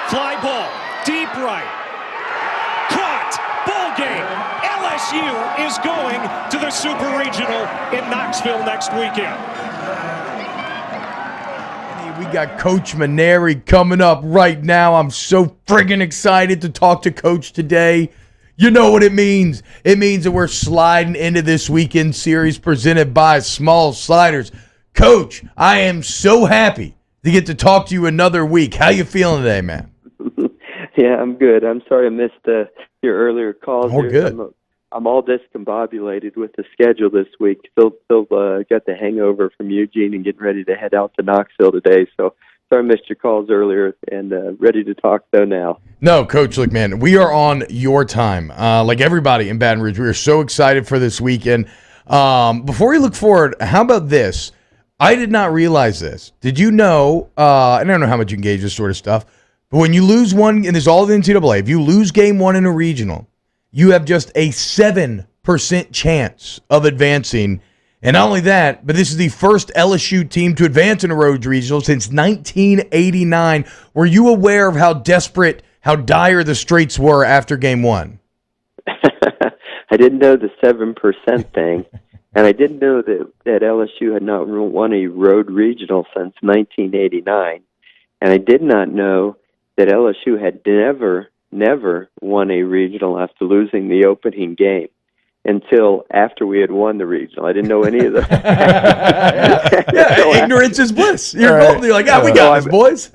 Fly ball, deep right. Caught! Ball game! LSU is going to the Super Regional in Knoxville next weekend. We got Coach Mainieri coming up right now. I'm so friggin' excited to talk to Coach today. You know what it means. It means that we're sliding into this weekend series presented by Small Sliders. Coach, I am so happy to get to talk to you another week. How you feeling today, man? Yeah, I'm good. I'm sorry I missed your earlier calls. Oh, good. I'm all discombobulated with the schedule this week. Still got the hangover from Eugene and getting ready to head out to Knoxville today. So sorry I missed your calls earlier and ready to talk, though, now. No, Coach, look, man, we are on your time. Like everybody in Baton Rouge, we are so excited for this weekend. Before we look forward, how about this? I did not realize this. Did you know, and I don't know how much you engage this sort of stuff, but when you lose one, and there's all the NCAA, if you lose game one in a regional, you have just a 7% chance of advancing. And not only that, but this is the first LSU team to advance in a road regional since 1989. Were you aware of how desperate, how dire the straits were after game one? I didn't know the 7% thing, and I didn't know that LSU had not won a road regional since 1989. And I did not know that LSU had never won a regional after losing the opening game until after we had won the regional. I didn't know any of that. Yeah, ignorance is bliss. You're like, we got this, boys.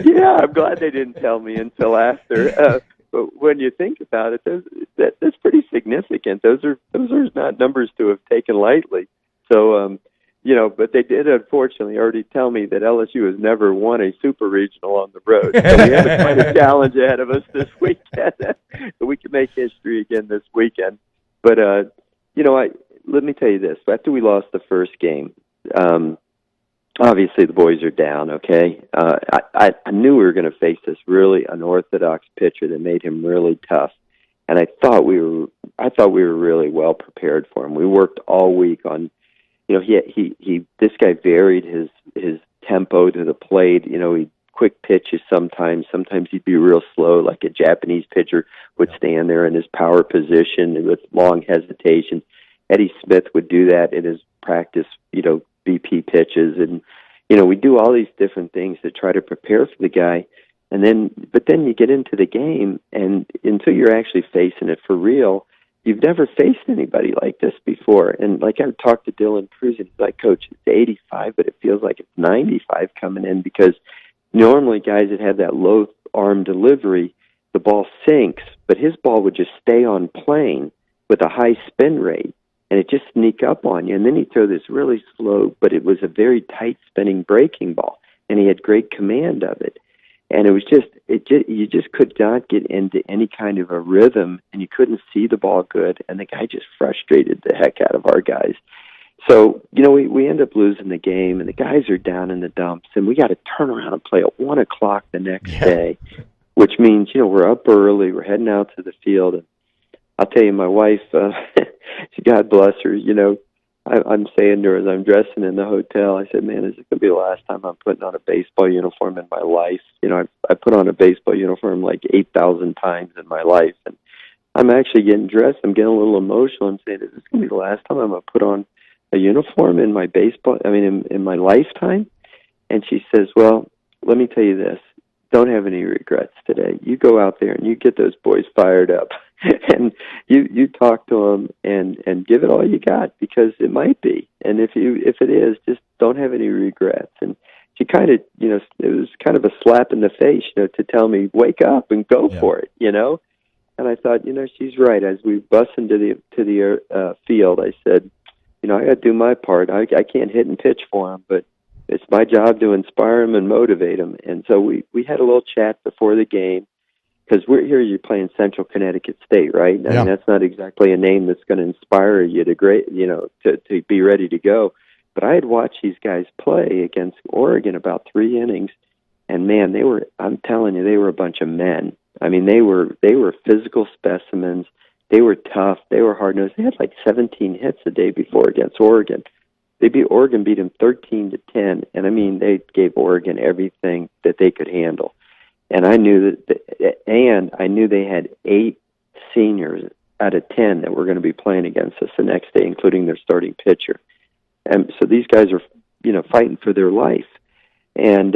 Yeah, I'm glad they didn't tell me until after. But when you think about it, that's pretty significant. Those are not numbers to have taken lightly. So, but they did unfortunately already tell me that LSU has never won a super regional on the road. So we have quite a challenge ahead of us this weekend. So we can make history again this weekend. But, let me tell you this. After we lost the first game, obviously the boys are down, okay? I knew we were going to face this really unorthodox pitcher that made him really tough. And I thought we were really well prepared for him. We worked all week on, this guy varied his tempo to the plate. He'd quick pitches sometimes. Sometimes he'd be real slow, like a Japanese pitcher would stand there in his power position with long hesitation. Eddie Smith would do that in his practice, BP pitches. And, we do all these different things to try to prepare for the guy. But then you get into the game, and until you're actually facing it for real, you've never faced anybody like this before. And like I talked to Dylan Cruz, and he's like, Coach, it's 85, but it feels like it's 95 coming in, because normally guys that have that low arm delivery, the ball sinks, but his ball would just stay on plane with a high spin rate, and it just sneak up on you. And then he'd throw this really slow, but it was a very tight spinning breaking ball, and he had great command of it. And it was you just could not get into any kind of a rhythm, and you couldn't see the ball good, and the guy just frustrated the heck out of our guys. So, we end up losing the game, and the guys are down in the dumps, and we got to turn around and play at 1 o'clock the next day, which means, we're up early, we're heading out to the field. And I'll tell you, my wife, God bless her, I'm saying to her as I'm dressing in the hotel, I said, man, this is going to be the last time I'm putting on a baseball uniform in my life. I put on a baseball uniform like 8,000 times in my life, and I'm actually getting dressed. I'm getting a little emotional and saying, is this going to be the last time I'm going to put on a uniform in my in my lifetime? And she says, well, let me tell you this. Don't have any regrets today. You go out there and you get those boys fired up, and you talk to them and give it all you got, because it might be. And if it is, just don't have any regrets. And she kind of, it was kind of a slap in the face, to tell me, wake up and go for it, And I thought, she's right. As we bust into the field, I said, I got to do my part. I can't hit and pitch for them, but it's my job to inspire them and motivate them. And so we had a little chat before the game, because you're playing Central Connecticut State, right? I mean, that's not exactly a name that's going to inspire you to be ready to go. But I had watched these guys play against Oregon about 3 innings, and man, I'm telling you, they were a bunch of men. I mean, they were physical specimens. They were tough. They were hard-nosed. They had like 17 hits the day before against Oregon. Oregon beat them 13-10, and I mean, they gave Oregon everything that they could handle. And I knew I knew they had 8 seniors out of 10 that were going to be playing against us the next day, including their starting pitcher. And so these guys are, fighting for their life. And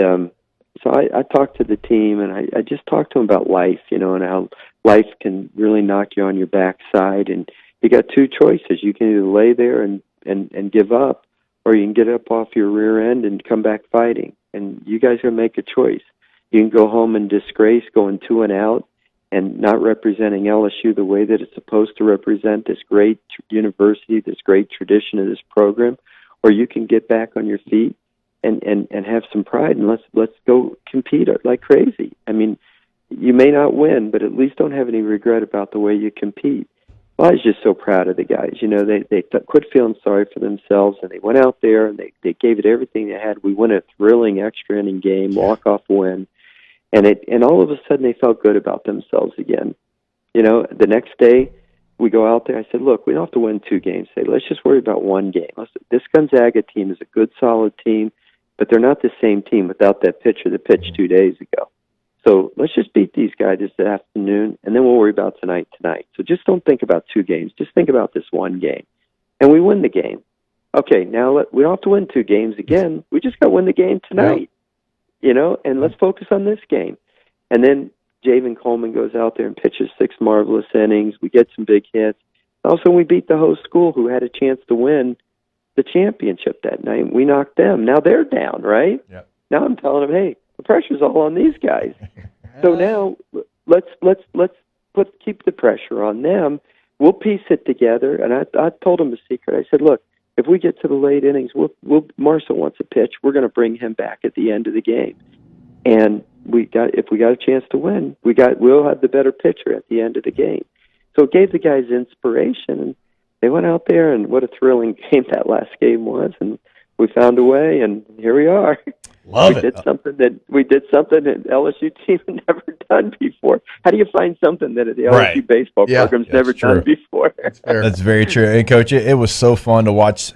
so I talked to the team, and I just talked to them about life, and how life can really knock you on your backside. And you got 2 choices. You can either lay there and give up, or you can get up off your rear end and come back fighting. And you guys are going to make a choice. You can go home in disgrace, going 2 and out, and not representing LSU the way that it's supposed to represent this great university, this great tradition of this program, or you can get back on your feet and have some pride, and let's go compete like crazy. I mean, you may not win, but at least don't have any regret about the way you compete. Well, I was just so proud of the guys. They quit feeling sorry for themselves, and they went out there and they gave it everything they had. We won a thrilling extra inning game, walk-off win, and all of a sudden they felt good about themselves again. The next day we go out there. I said, look, we don't have to win 2 games today. Let's just worry about 1 game. This Gonzaga team is a good, solid team, but they're not the same team without that pitcher that pitched 2 days ago. So let's just beat these guys this afternoon, and then we'll worry about tonight. So just don't think about 2 games. Just think about this 1 game. And we win the game. Okay, now we don't have to win 2 games again. We just got to win the game tonight, and let's focus on this game. And then Javen Coleman goes out there and pitches 6 marvelous innings. We get some big hits. Also, we beat the host school, who had a chance to win the championship that night. We knocked them. Now they're down, right? Yep. Now I'm telling them, hey, the pressure's all on these guys. So now let's keep the pressure on them. We'll piece it together. And I told them a secret. I said, look, if we get to the late innings, Marshall wants a pitch. We're going to bring him back at the end of the game. And if we got a chance to win, we'll have the better pitcher at the end of the game. So it gave the guys inspiration, and they went out there, and what a thrilling game that last game was. And we found a way, and here we are. Love we it. did something that LSU team had never done before. How do you find something that the LSU baseball program's never done before? That's very true. And Coach, it was so fun to watch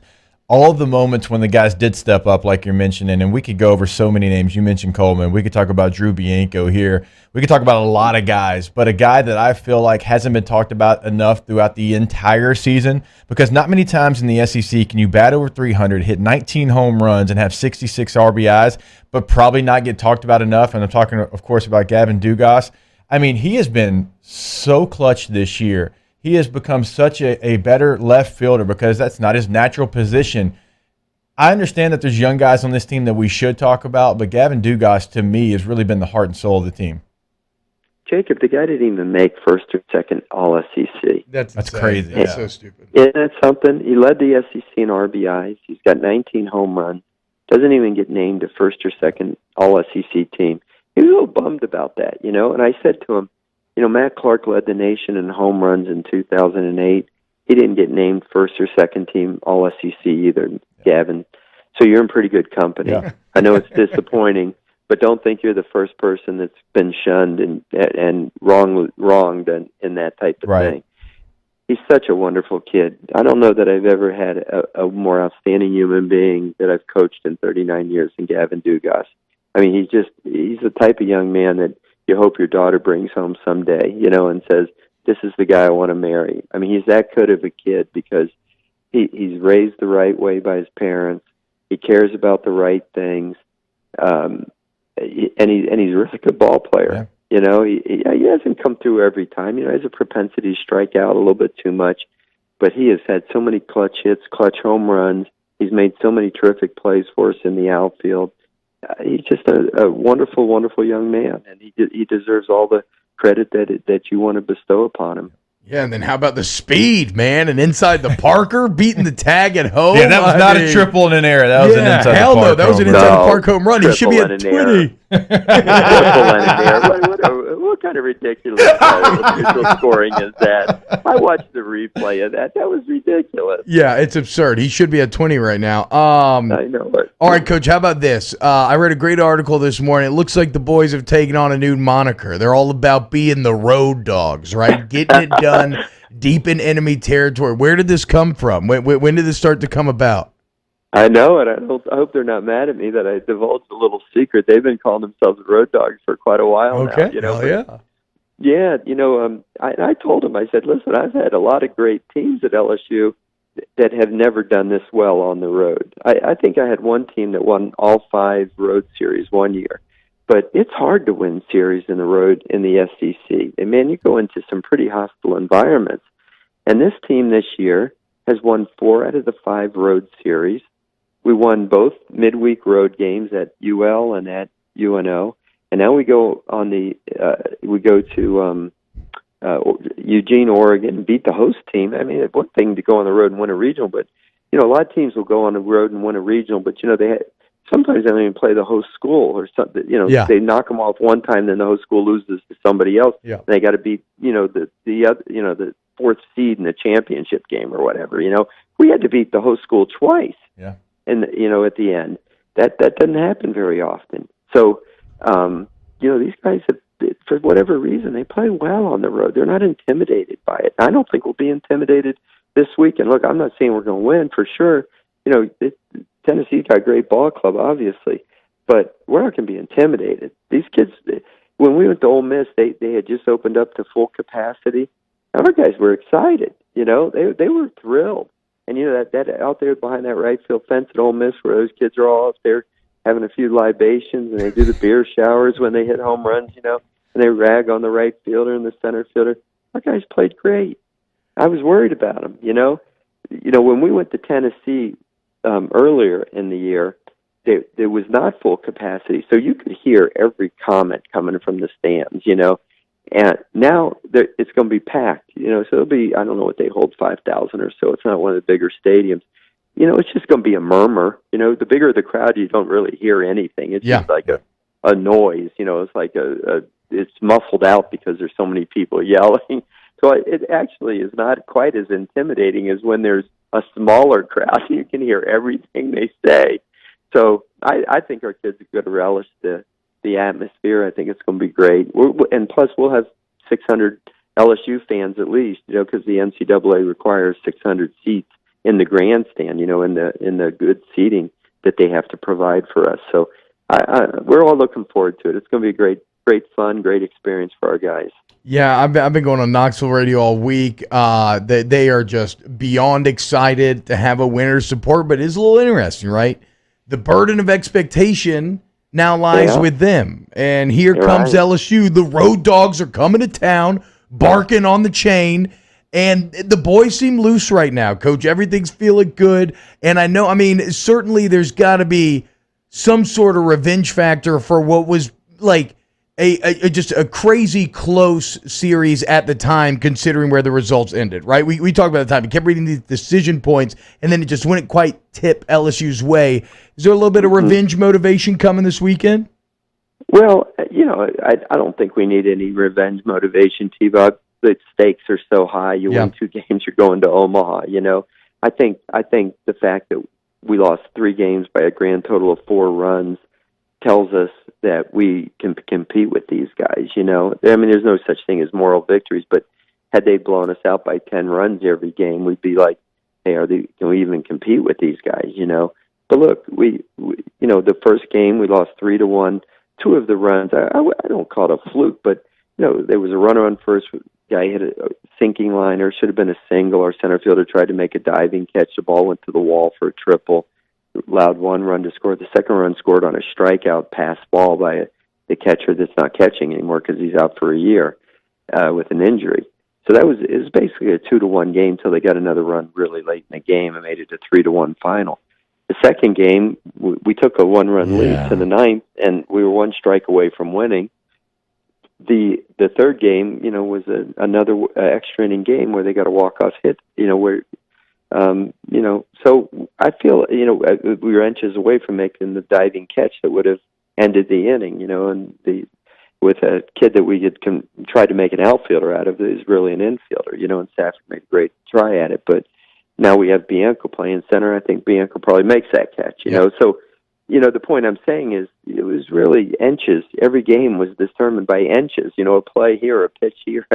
all of the moments when the guys did step up, like you're mentioning, and we could go over so many names. You mentioned Coleman. We could talk about Drew Bianco here. We could talk about a lot of guys, but a guy that I feel like hasn't been talked about enough throughout the entire season, because not many times in the SEC can you bat over 300, hit 19 home runs, and have 66 RBIs, but probably not get talked about enough. And I'm talking, of course, about Gavin Diaz. I mean, he has been so clutch this year. He has become such a better left fielder because that's not his natural position. I understand that there's young guys on this team that we should talk about, but Gavin Diaz, to me, has really been the heart and soul of the team. Jacob, the guy didn't even make first or second All-SEC. That's crazy. That's so stupid. Isn't that something? He led the SEC in RBIs. He's got 19 home runs. Doesn't even get named a first or second All-SEC team. He was a little bummed about that, and I said to him, Matt Clark led the nation in home runs in 2008. He didn't get named first or second team All-SEC either, Gavin. So you're in pretty good company. Yeah. I know it's disappointing, but don't think you're the first person that's been shunned and wronged in that type of thing. He's such a wonderful kid. I don't know that I've ever had a more outstanding human being that I've coached in 39 years than Gavin Diaz. I mean, he's the type of young man that you hope your daughter brings home someday, and says, this is the guy I want to marry. I mean, he's that good of a kid because he's raised the right way by his parents. He cares about the right things. And he's a really good ball player. Yeah. He hasn't come through every time. He has a propensity to strike out a little bit too much, but he has had so many clutch hits, clutch home runs. He's made so many terrific plays for us in the outfield. He's just a wonderful, wonderful young man, and he deserves all the credit that you want to bestow upon him. Yeah, and then how about the speed, man? And inside the Parker, beating the tag at home. Yeah, that was not a triple and an error. That was an inside the park. No, that was an inside the park home run. He should be at 20. Triple and an error. What kind of ridiculous scoring is that? I watched the replay of that. That was ridiculous. Yeah, it's absurd. He should be at 20 right now. I know it. All right, Coach, how about this? I read a great article this morning. It looks like the boys have taken on a new moniker. They're all about being the road dogs, right? Getting it done deep in enemy territory. Where did this come from? When did this start to come about? I know, and I hope they're not mad at me that I divulged a little secret. They've been calling themselves Road Dogs for quite a while now. Okay, hell yeah. Yeah, I told them, I said, listen, I've had a lot of great teams at LSU that have never done this well on the road. I think I had one team that won all 5 road series one year. But it's hard to win series in the road in the SEC. And, man, you go into some pretty hostile environments. And this team this year has won 4 out of the 5 road series. We won both midweek road games at UL and at UNO. And now we go on to Eugene, Oregon, and beat the host team. I mean, it's one thing to go on the road and win a regional, but a lot of teams will go on the road and win a regional, but sometimes they don't even play the host school or something. They knock them off one time, then the host school loses to somebody else. Yeah. And they got to beat the other the 4th seed in the championship game or whatever. We had to beat the host school twice. Yeah. And at the end, that doesn't happen very often. So these guys have, for whatever reason, they play well on the road. They're not intimidated by it. I don't think we'll be intimidated this week. And look, I'm not saying we're going to win for sure. Tennessee's got a great ball club, obviously, but we're not going to be intimidated. These kids, when we went to Ole Miss, they had just opened up to full capacity. Our guys were excited. They were thrilled. And that out there behind that right field fence at Ole Miss, where those kids are all up there having a few libations, and they do the beer showers when they hit home runs, and they rag on the right fielder and the center fielder. Our guys played great. I was worried about them. When we went to Tennessee earlier in the year, there was not full capacity, so you could hear every comment coming from the stands. And now it's going to be packed. So it'll be, I don't know what they hold, 5,000 or so. It's not one of the bigger stadiums. It's just going to be a murmur. The bigger the crowd, you don't really hear anything. It's just like a noise. It's like it's muffled out because there's so many people yelling. So it actually is not quite as intimidating as when there's a smaller crowd. You can hear everything they say. So I think our kids are going to relish the atmosphere. I think it's going to be great. And plus, we'll have 600 LSU fans at least, because the NCAA requires 600 seats in the grandstand, in the good seating that they have to provide for us. So we're all looking forward to it. It's going to be a great fun, great experience for our guys. Yeah, I've been going on Knoxville radio all week. They are just beyond excited to have a winner's support, but it is a little interesting, right? The burden of expectation now lies with them. And here comes LSU. The Road Dogs are coming to town, barking on the chain. And the boys seem loose right now, Coach. Everything's feeling good. And I know, certainly there's got to be some sort of revenge factor for what was like just a crazy close series at the time, considering where the results ended, right? We talked about the time. We kept reading these decision points, and then it just wouldn't quite tip LSU's way. Is there a little bit of revenge motivation coming this weekend? Well, I don't think we need any revenge motivation, T-Bob. The stakes are so high. You win 2 games, you're going to Omaha. I think the fact that we lost 3 games by a grand total of 4 runs tells us that we can compete with these guys. There's no such thing as moral victories, but had they blown us out by 10 runs every game, we'd be like, hey, can we even compete with these guys? But look, we the first game we lost 3-1. 2 of the runs, I don't call it a fluke, but there was a runner on first. Guy hit a sinking liner, should have been a single. Our center fielder tried to make a diving catch. The ball went to the wall for a triple. Allowed 1 run to score. The second run scored on a strikeout pass ball by the catcher that's not catching anymore because he's out for a year with an injury. So it was basically a 2-1 game till they got another run really late in the game and made it a 3-1 final. The second game, we took a 1-run lead in the 9th, and we were 1 strike away from winning. The third game, was another extra inning game where they got a walk-off hit, so I feel, we were inches away from making the diving catch that would have ended the inning, and with a kid that we had tried to make an outfielder out of is really an infielder, and Stafford made a great try at it, but now we have Bianco playing center. I think Bianco probably makes that catch, so the point I'm saying is it was really inches. Every game was determined by inches, a play here, a pitch here.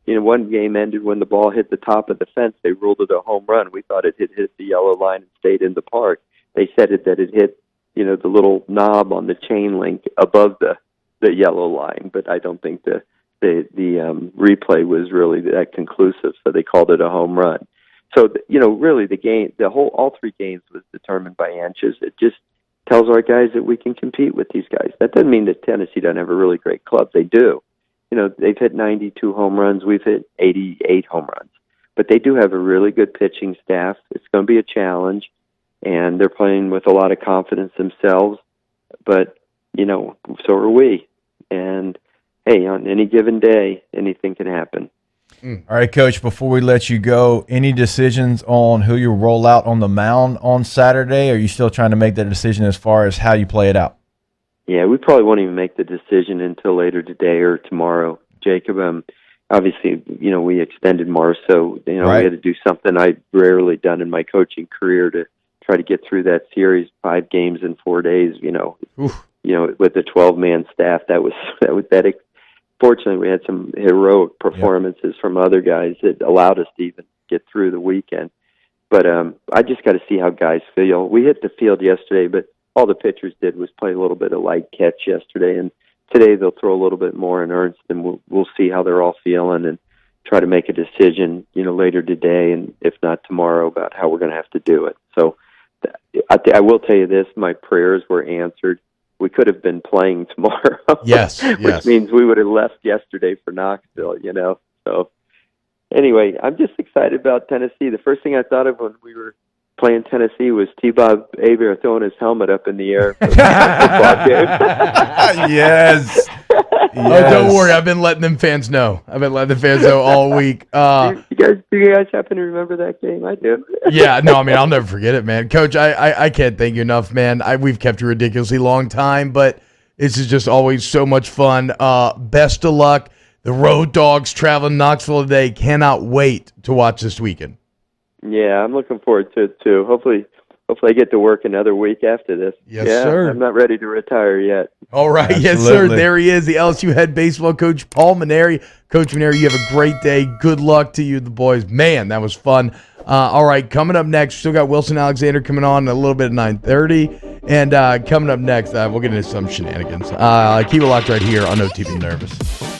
One game ended when the ball hit the top of the fence. They ruled it a home run. We thought it had hit the yellow line and stayed in the park. they said that it hit, the little knob on the chain link above the yellow line, but I don't think the replay was really that conclusive, so they called it a home run. So, really the game, all three games was determined by inches. It just tells our guys that we can compete with these guys. That doesn't mean that Tennessee doesn't have a really great club. They do. They've hit 92 home runs. We've hit 88 home runs. But they do have a really good pitching staff. It's going to be a challenge, and they're playing with a lot of confidence themselves. But, so are we. And, hey, on any given day, anything can happen. All right, Coach, before we let you go, any decisions on who you roll out on the mound on Saturday? Are you still trying to make that decision as far as how you play it out? Yeah, we probably won't even make the decision until later today or tomorrow, Jacob. Obviously, we extended Marceau. Right. We had to do something I've rarely done in my coaching career to try to get through that series, 5 games in 4 days, with the 12-man staff. Fortunately, we had some heroic performances from other guys that allowed us to even get through the weekend. But I just got to see how guys feel. We hit the field yesterday, but all the pitchers did was play a little bit of light catch yesterday, and today they'll throw a little bit more in earnest, and we'll see how they're all feeling and try to make a decision, later today, and if not tomorrow, about how we're going to have to do it. So I will tell you this: my prayers were answered. We could have been playing tomorrow. Yes, which means we would have left yesterday for Knoxville. So anyway, I'm just excited about Tennessee. The first thing I thought of when we were playing Tennessee was T-Bob Hebert throwing his helmet up in the air for the football game. Yes. Oh, don't worry. I've been letting them fans know. All week. Do you guys happen to remember that game? I do. Yeah, no, I'll never forget it, man. Coach, I can't thank you enough, man. We've kept you a ridiculously long time, but this is just always so much fun. Best of luck. The Road Dogs traveling to Knoxville today. Cannot wait to watch this weekend. Yeah, I'm looking forward to it too. Hopefully I get to work another week after this. Yes, sir. I'm not ready to retire yet. All right. Absolutely. Yes, sir. There he is, the LSU head baseball coach, Paul Mainieri. Coach Mainieri, you have a great day. Good luck to you, the boys. Man, that was fun. All right, coming up next, still got Wilson Alexander coming on a little bit at 9:30. And coming up next, we'll get into some shenanigans. Keep it locked right here on No TV Nervous.